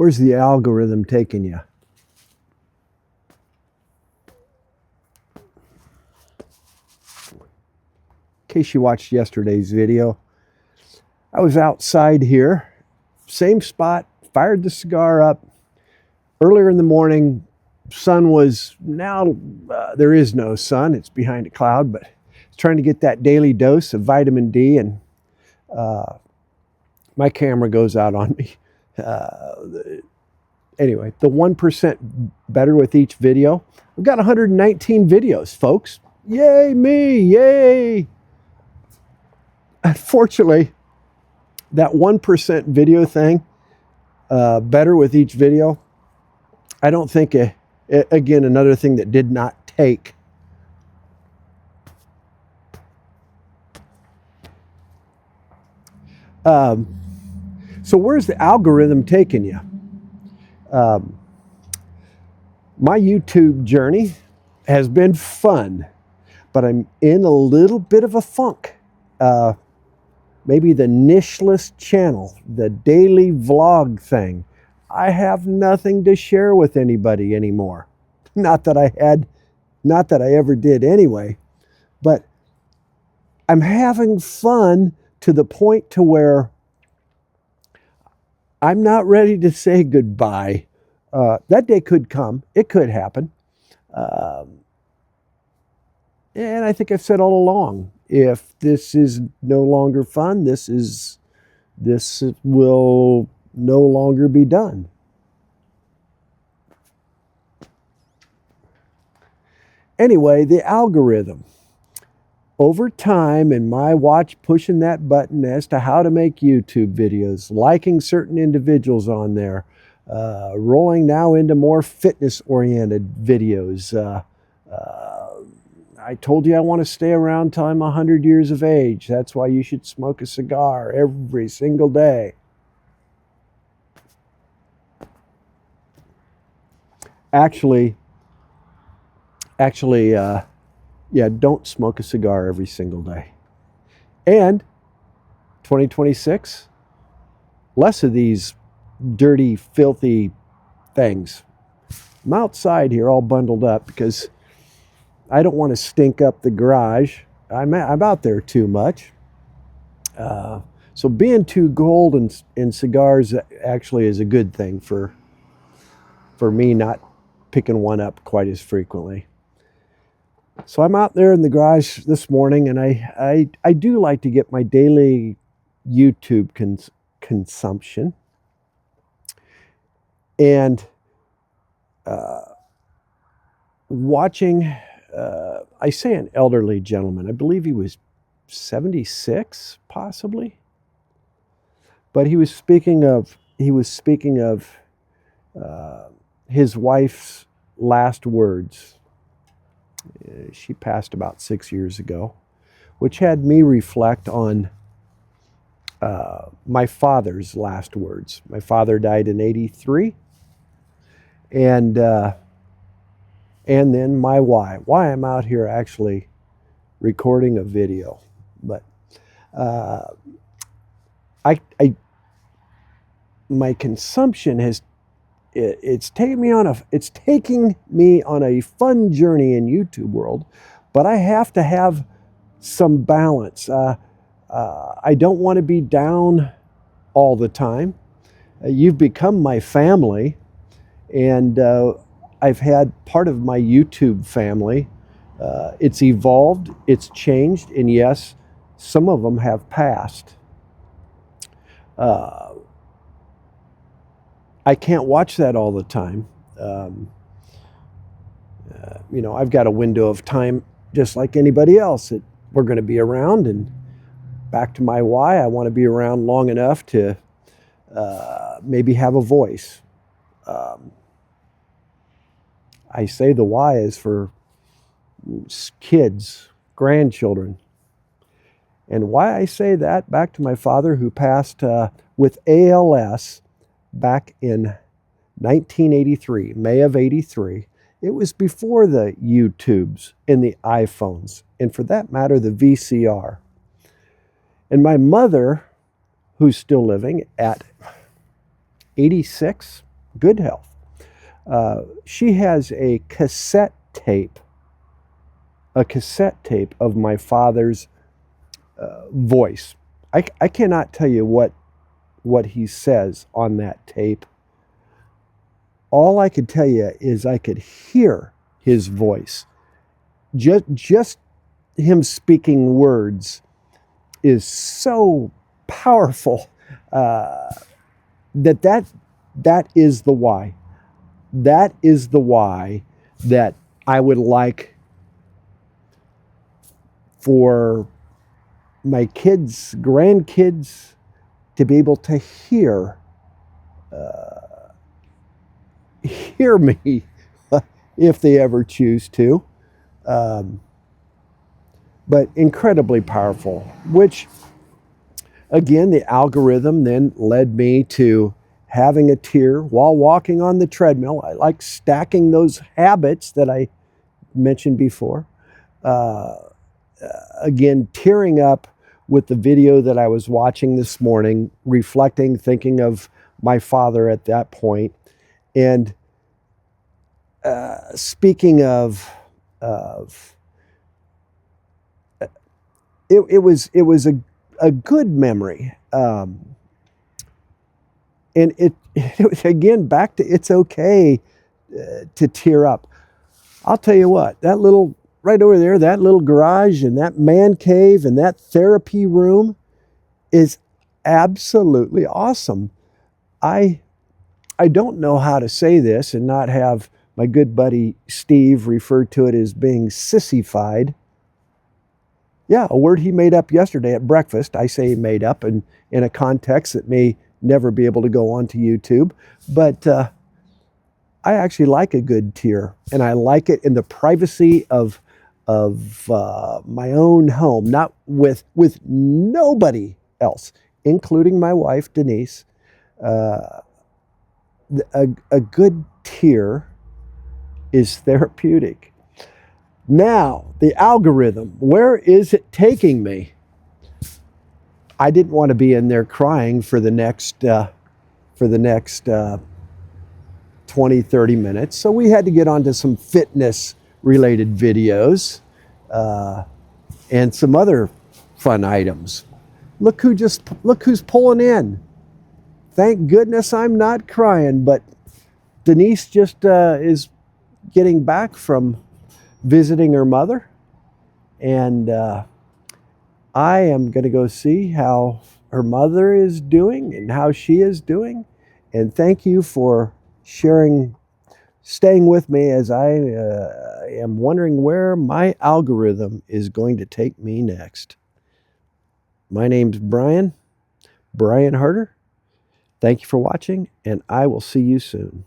Where's the algorithm taking you? In case you watched yesterday's video, I was outside here, same spot, fired the cigar up. Earlier in the morning, sun was now, there is no sun, it's behind a cloud, but it's trying to get that daily dose of vitamin D, and my camera goes out on me. Anyway, the 1% better with each video. We've got 119 videos, folks. Yay me, yay. Unfortunately, that 1% video thing, better with each video, I don't think, again, another thing that did not take. So where's the algorithm taking you? My YouTube journey has been fun, but I'm in a little bit of a funk. Maybe the nicheless channel, the daily vlog thing. I have nothing to share with anybody anymore. Not that I ever did anyway, but I'm having fun to the point to where I'm not ready to say goodbye. That day could come. It could happen. And I think I've said all along, if this is no longer fun, this will no longer be done. Anyway, the algorithm. Over time, in my watch pushing that button as to how to make YouTube videos, liking certain individuals on there, rolling now into more fitness-oriented videos. I told you I want to stay around till I'm 100 years of age. That's why you should smoke a cigar every single day. Actually, yeah, don't smoke a cigar every single day. And 2026, less of these dirty, filthy things. I'm outside here all bundled up because I don't want to stink up the garage. I'm out there too much. So being too gold in cigars actually is a good thing for me not picking one up quite as frequently. So I'm out there in the garage this morning, and I do like to get my daily YouTube consumption. And watching, I say an elderly gentleman. I believe he was 76, possibly. But he was speaking of his wife's last words. She passed about 6 years ago, which had me reflect on my father's last words. My father died in '83, and then my why I'm out here actually recording a video. But my consumption has it's taking me on a fun journey in YouTube world, but I have to have some balance. I don't want to be down all the time. You've become my family, and I've had part of my YouTube family. It's evolved, it's changed, and yes, some of them have passed. I can't watch that all the time. I've got a window of time just like anybody else that we're going to be around, and back to my why, I want to be around long enough to maybe have a voice. I say the why is for kids, grandchildren. And why I say that, back to my father who passed with ALS back in 1983, May of '83. It was before the YouTubes and the iPhones, and for that matter, the VCR. And my mother, who's still living at 86, good health. She has a cassette tape of my father's voice. I cannot tell you what he says on that tape. All I could tell you is I could hear his voice. Just him speaking words is so powerful that is the why. That is the why that I would like for my kids, grandkids, to be able to hear me if they ever choose to. But incredibly powerful, which again, the algorithm then led me to having a tier while walking on the treadmill. I like stacking those habits that I mentioned before. Again, tearing up with the video that I was watching this morning, reflecting, thinking of my father at that point. And speaking of it was a good memory. And it was, again, back to it's okay to tear up. I'll tell you what, that little, right over there, that little garage and that man cave and that therapy room is absolutely awesome. I don't know how to say this and not have my good buddy Steve refer to it as being sissified. Yeah, a word he made up yesterday at breakfast. I say he made up in a context that may never be able to go onto YouTube. But I actually like a good tear, and I like it in the privacy of my own home, not with nobody else, including my wife, Denise. A good tear is therapeutic. Now, the algorithm, where is it taking me? I didn't want to be in there crying for the next 20, 30 minutes. So we had to get onto some fitness related videos and some other fun items. Look who's pulling in. Thank goodness I'm not crying, but Denise just is getting back from visiting her mother, and I am going to go see how her mother is doing and how she is doing. And thank you for staying with me as I am wondering where my algorithm is going to take me next. My name's Brian Harder. Thank you for watching, and I will see you soon.